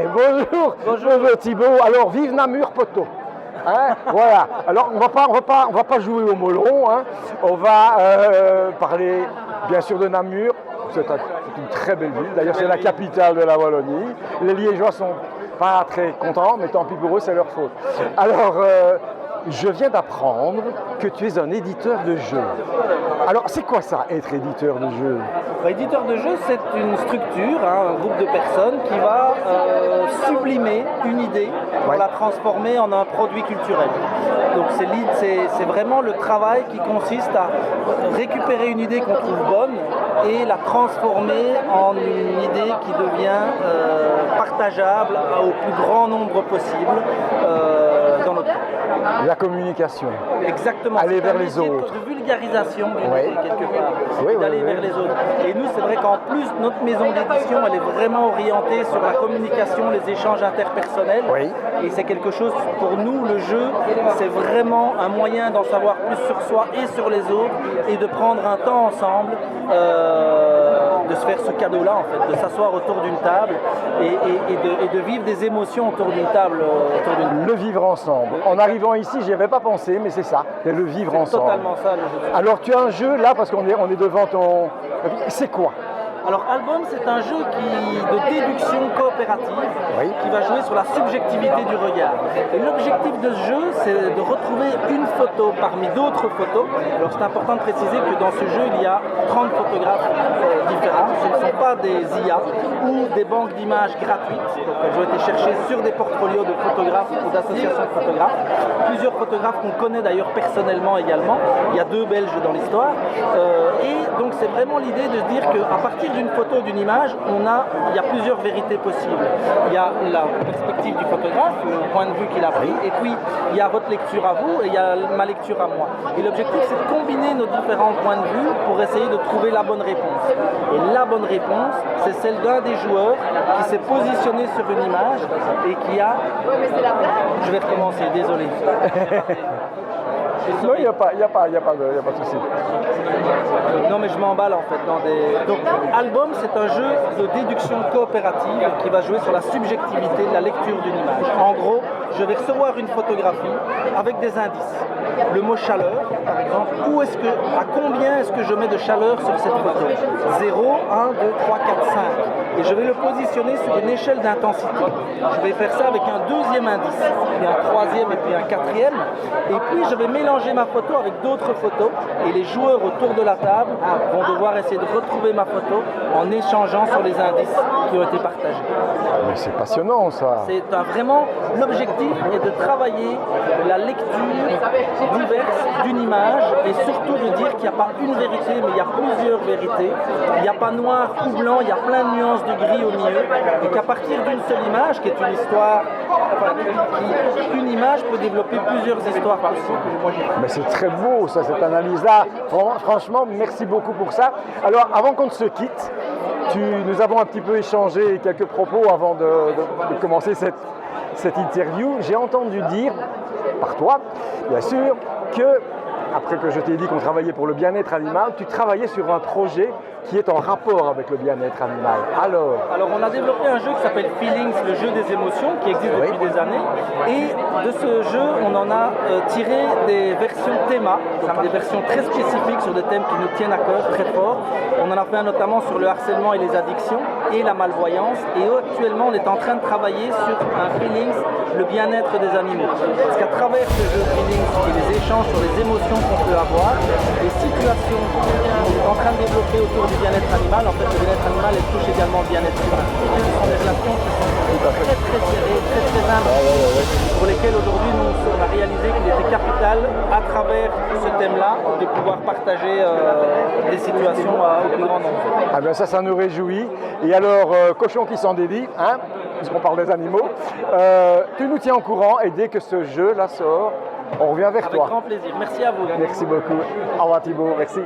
Bonjour, bonjour Thibaut. Alors, vive Namur, poteau. Hein, voilà. Alors, on va pas jouer au molon. Hein. On va parler, bien sûr, de Namur. C'est une très belle ville. D'ailleurs, c'est la capitale de la Wallonie. Les Liégeois sont pas très contents, mais tant pis pour eux, c'est leur faute. Alors, je viens d'apprendre que tu es un éditeur de jeux. Alors, c'est quoi ça, être éditeur de jeux? Éditeur de jeu, c'est une structure, hein, un groupe de personnes qui va sublimer une idée pour la transformer en un produit culturel. Donc c'est vraiment le travail qui consiste à récupérer une idée qu'on trouve bonne et la transformer en une idée qui devient partageable au plus grand nombre possible dans notre temps. La communication. Exactement. Aller vers les autres. De vulgarisation quelque part. D'aller vers les autres. Et nous, c'est vrai qu'en plus, notre maison d'édition, elle est vraiment orientée sur la communication, les échanges interpersonnels. Oui. Et c'est quelque chose, pour nous, le jeu, c'est vraiment un moyen d'en savoir plus sur soi et sur les autres et de prendre un temps ensemble, de se faire ce cadeau-là, en fait, de s'asseoir autour d'une table et de vivre des émotions autour d'une table. Le vivre ensemble. En arrivant ici, j'y avais pas pensé, mais c'est ça, c'est le vivre ensemble. C'est totalement ça, le jeu. Alors, tu as un jeu, là, parce qu'on est devant ton... C'est quoi? Alors Album, c'est un jeu de déduction coopérative qui va jouer sur la subjectivité du regard. Et l'objectif de ce jeu, c'est de retrouver une photo parmi d'autres photos. Alors c'est important de préciser que dans ce jeu, il y a 30 photographes différents. Ce ne sont pas des IA ou des banques d'images gratuites. Donc elles ont été cherchées sur des portfolios de photographes ou d'associations de photographes. Plusieurs photographes qu'on connaît d'ailleurs personnellement également. Il y a 2 Belges dans l'histoire. Et donc c'est vraiment l'idée de se dire qu'à partir d'une photo, d'une image, il y a plusieurs vérités possibles. Il y a la perspective du photographe, le point de vue qu'il a pris, et puis il y a votre lecture à vous et il y a ma lecture à moi. Et l'objectif, c'est de combiner nos différents points de vue pour essayer de trouver la bonne réponse. Et la bonne réponse, c'est celle d'un des joueurs qui s'est positionné sur une image et qui a... Je vais recommencer, désolé. Non, il n'y a pas de souci. Non, mais je m'emballe en fait. Donc, Album, c'est un jeu de déduction coopérative qui va jouer sur la subjectivité de la lecture d'une image. En gros, je vais recevoir une photographie avec des indices. Le mot chaleur, par exemple, à combien est-ce que je mets de chaleur sur cette photo? 0, 1, 2, 3, 4, 5. Et je vais le positionner sur une échelle d'intensité. Je vais faire ça avec un deuxième indice, puis un troisième et puis un quatrième. Et puis je vais mélanger ma photo avec d'autres photos et les joueurs autour de la table vont devoir essayer de retrouver ma photo en échangeant sur les indices qui ont été partagés. Mais c'est passionnant ça. C'est vraiment l'objectif est de travailler la lecture diverse d'une image et surtout de dire qu'il n'y a pas une vérité mais il y a plusieurs vérités. Il n'y a pas noir ou blanc, il y a plein de nuances de gris au milieu et qu'à partir d'une seule image qui est une histoire, une image peut développer plusieurs histoires possibles. Mais c'est très beau ça, cette analyse-là. Franchement, merci beaucoup pour ça. Alors, avant qu'on ne se quitte, nous avons un petit peu échangé quelques propos avant de commencer cette interview. J'ai entendu dire, par toi, bien sûr, que, après que je t'ai dit qu'on travaillait pour le bien-être animal, tu travaillais sur un projet qui est en rapport avec le bien-être animal. Alors, on a développé un jeu qui s'appelle Feelings, le jeu des émotions, qui existe depuis des années. Et de ce jeu, on en a tiré des versions théma, donc des versions très spécifiques sur des thèmes qui nous tiennent à cœur, très fort. On en a fait un notamment sur le harcèlement et les addictions et la malvoyance. Et actuellement, on est en train de travailler sur un Feelings, le bien-être des animaux. Parce qu'à travers ce jeu Feelings et les échanges sur les émotions qu'on peut avoir, les situations qu'on est en train de développer autour du bien-être animal, en fait le bien-être animal elle touche également le bien-être humain. Et ce sont des relations qui sont très très serrées, très très intimes, pour lesquelles aujourd'hui nous on a réalisé qu'il était capital à travers ce thème-là de pouvoir partager des situations au plus grand nombre. Ah ben ça nous réjouit. Et alors, cochon qui s'en dédie, hein, puisqu'on parle des animaux, tu nous tiens au courant et dès que ce jeu-là sort, on revient vers toi. Avec grand plaisir. Merci à vous. Merci beaucoup. Au revoir Thibaut, merci.